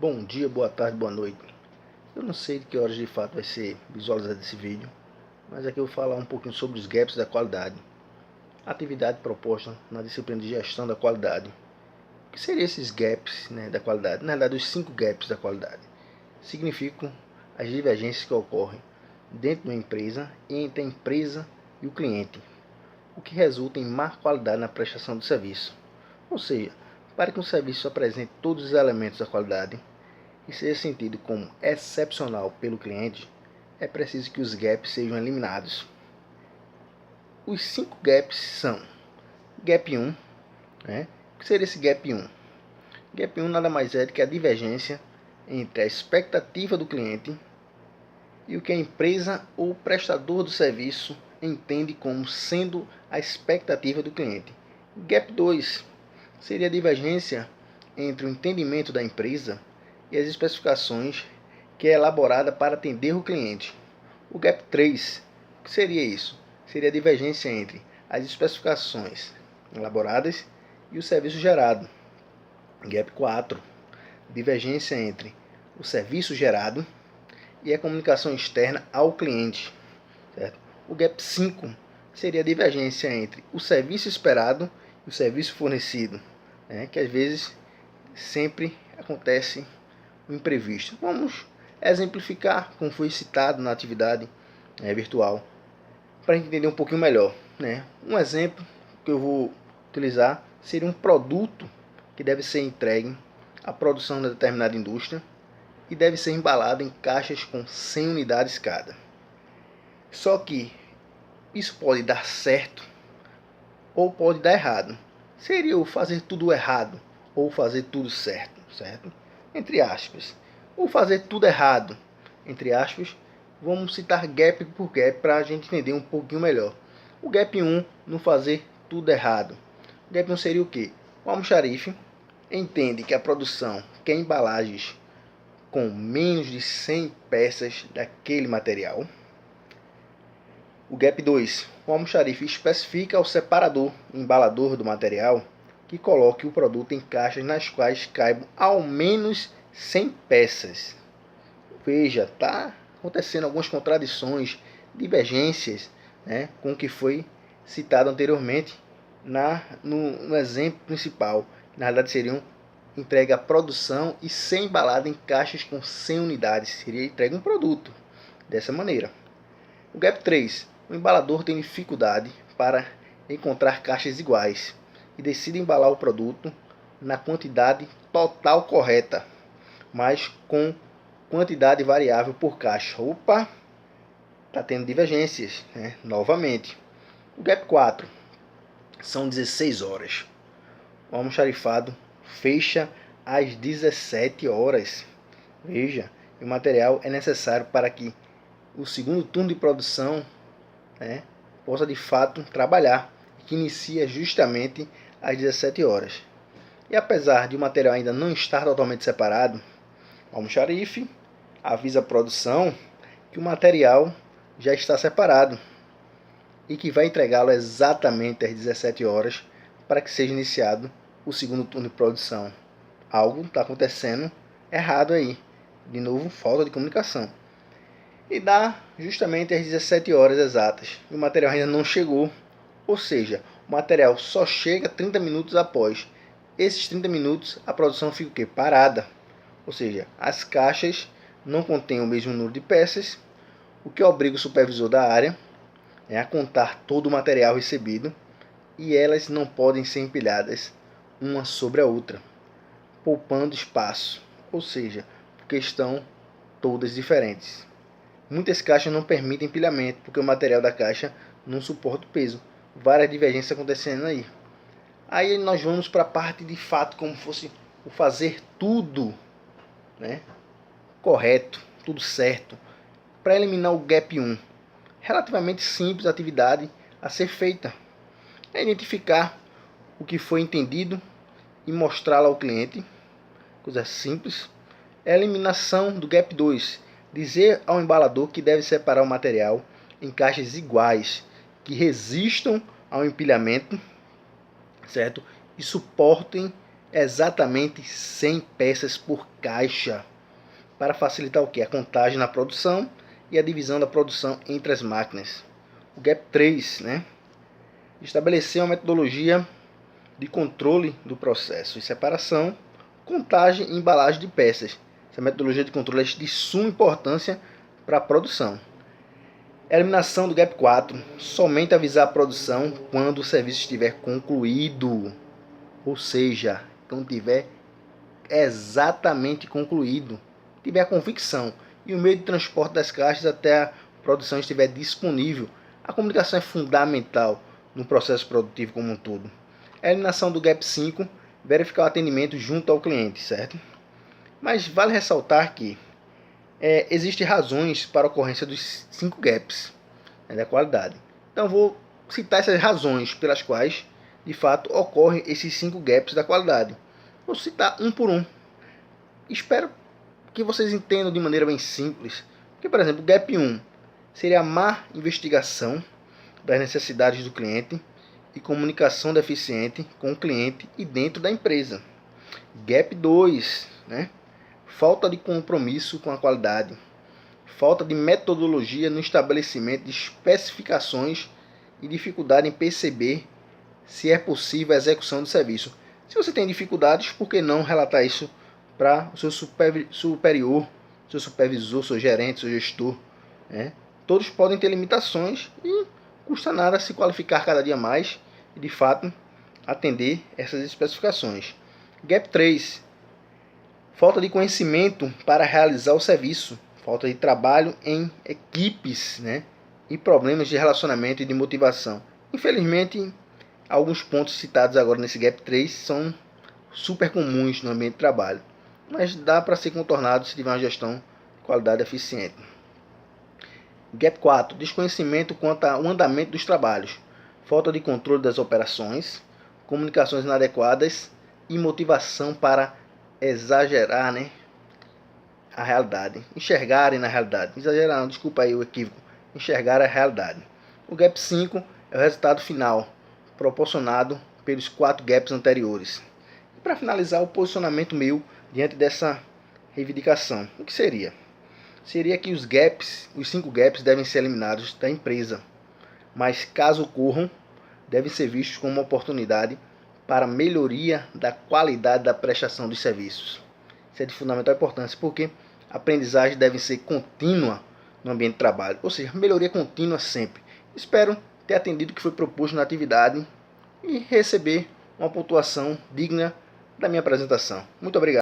Bom dia, boa tarde, boa noite. Eu não sei de que horas de fato vai ser visualizado esse vídeo, mas aqui eu vou falar um pouquinho sobre os gaps da qualidade. Atividade proposta na disciplina de gestão da qualidade. O que seriam esses gaps, da qualidade? Na verdade, os 5 gaps da qualidade significam as divergências que ocorrem dentro de uma empresa e entre a empresa e o cliente, o que resulta em má qualidade na prestação do serviço. Ou seja, para que um serviço apresente todos os elementos da qualidade e seja sentido como excepcional pelo cliente, é preciso que os gaps sejam eliminados. Os 5 gaps são: Gap 1, o que seria esse Gap 1? Gap 1 nada mais é do que a divergência entre a expectativa do cliente e o que a empresa ou o prestador do serviço entende como sendo a expectativa do cliente. Gap 2 seria a divergência entre o entendimento da empresa e as especificações que é elaborada para atender o cliente. O Gap 3, o que seria isso? Seria a divergência entre as especificações elaboradas e o serviço gerado. Gap 4, divergência entre o serviço gerado e a comunicação externa ao cliente. Certo? O Gap 5 seria a divergência entre o serviço esperado e o serviço fornecido, que às vezes sempre acontece o imprevisto. Vamos exemplificar como foi citado na atividade virtual, para entender um pouquinho melhor. Um exemplo que eu vou utilizar seria um produto que deve ser entregue à produção de determinada indústria e deve ser embalado em caixas com 100 unidades cada. Só que isso pode dar certo ou pode dar errado. Seria o fazer tudo errado ou fazer tudo certo, certo? Entre aspas. Ou fazer tudo errado, entre aspas. Vamos citar gap por gap para a gente entender um pouquinho melhor. O gap 1, no fazer tudo errado. O gap 1 seria o quê? O almoxarife entende que a produção quer embalagens com menos de 100 peças daquele material. O Gap 2. O almoxarife especifica ao separador, embalador do material, que coloque o produto em caixas nas quais caibam ao menos 100 peças. Veja, está acontecendo algumas contradições, divergências, com o que foi citado anteriormente no exemplo principal. Na verdade, seriam entrega a produção e ser embalado em caixas com 100 unidades. Seria entregue um produto dessa maneira. O Gap 3. O embalador tem dificuldade para encontrar caixas iguais e decide embalar o produto na quantidade total correta, mas com quantidade variável por caixa. Opa! Está tendo divergências, novamente. O Gap 4. São 16 horas. O almoxarifado fecha às 17 horas. Veja, o material é necessário para que o segundo turno de produção possa de fato trabalhar, que inicia justamente às 17 horas. E apesar de o material ainda não estar totalmente separado, o almoxarife avisa a produção que o material já está separado e que vai entregá-lo exatamente às 17 horas para que seja iniciado o segundo turno de produção. Algo está acontecendo errado aí. De novo, falta de comunicação. E dá justamente às 17 horas exatas. E o material ainda não chegou. Ou seja, o material só chega 30 minutos após. Esses 30 minutos a produção fica o quê? Parada. Ou seja, as caixas não contêm o mesmo número de peças, o que obriga o supervisor da área a contar todo o material recebido, e elas não podem ser empilhadas uma sobre a outra, poupando espaço, ou seja, porque estão todas diferentes. Muitas caixas não permitem empilhamento, porque o material da caixa não suporta o peso. Várias divergências acontecendo aí. Aí nós vamos para a parte de fato, como fosse o fazer tudo correto, tudo certo, para eliminar o Gap 1. Relativamente simples a atividade a ser feita. É identificar o que foi entendido e mostrá-lo ao cliente. Coisa simples. É a eliminação do Gap 2. Dizer ao embalador que deve separar o material em caixas iguais, que resistam ao empilhamento, certo? E suportem exatamente 100 peças por caixa, para facilitar o que? A contagem na produção e a divisão da produção entre as máquinas. O Gap 3, né? Estabelecer uma metodologia de controle do processo e separação, contagem e embalagem de peças. Essa metodologia de controle é de suma importância para a produção. Eliminação do Gap 4. Somente avisar a produção quando o serviço estiver concluído. Ou seja, quando tiver exatamente concluído, tiver a convicção e o meio de transporte das caixas até a produção estiver disponível. A comunicação é fundamental no processo produtivo como um todo. A eliminação do Gap 5, verificar o atendimento junto ao cliente, certo? Mas vale ressaltar que existem razões para a ocorrência dos 5 gaps, né, da qualidade. Então vou citar essas razões pelas quais de fato ocorrem esses 5 gaps da qualidade. Vou citar um por um. Espero que vocês entendam de maneira bem simples. Porque, por exemplo, o Gap 1 seria a má investigação das necessidades do cliente e comunicação deficiente com o cliente e dentro da empresa. Gap 2, né? Falta de compromisso com a qualidade. Falta de metodologia no estabelecimento de especificações e dificuldade em perceber se é possível a execução do serviço. Se você tem dificuldades, por que não relatar isso para o seu superior, seu supervisor, seu gerente, seu gestor, né? Todos podem ter limitações e custa nada se qualificar cada dia mais e de fato atender essas especificações. Gap 3. Falta de conhecimento para realizar o serviço, falta de trabalho em equipes, né? E problemas de relacionamento e de motivação. Infelizmente, alguns pontos citados agora nesse Gap 3 são super comuns no ambiente de trabalho, mas dá para ser contornado se tiver uma gestão de qualidade eficiente. Gap 4. Desconhecimento quanto ao andamento dos trabalhos, falta de controle das operações, comunicações inadequadas e motivação para exagerar, né, a realidade, enxergarem na realidade. Exagerar não, desculpa aí o equívoco. Enxergar a realidade. O Gap 5 é o resultado final, proporcionado pelos 4 gaps anteriores. E para finalizar, o posicionamento meu diante dessa reivindicação. O que seria? Seria que os 5 gaps devem ser eliminados da empresa, mas caso ocorram, devem ser vistos como uma oportunidade para melhoria da qualidade da prestação dos serviços. Isso é de fundamental importância, porque a aprendizagem deve ser contínua no ambiente de trabalho, ou seja, melhoria contínua sempre. Espero ter atendido o que foi proposto na atividade e receber uma pontuação digna da minha apresentação. Muito obrigado.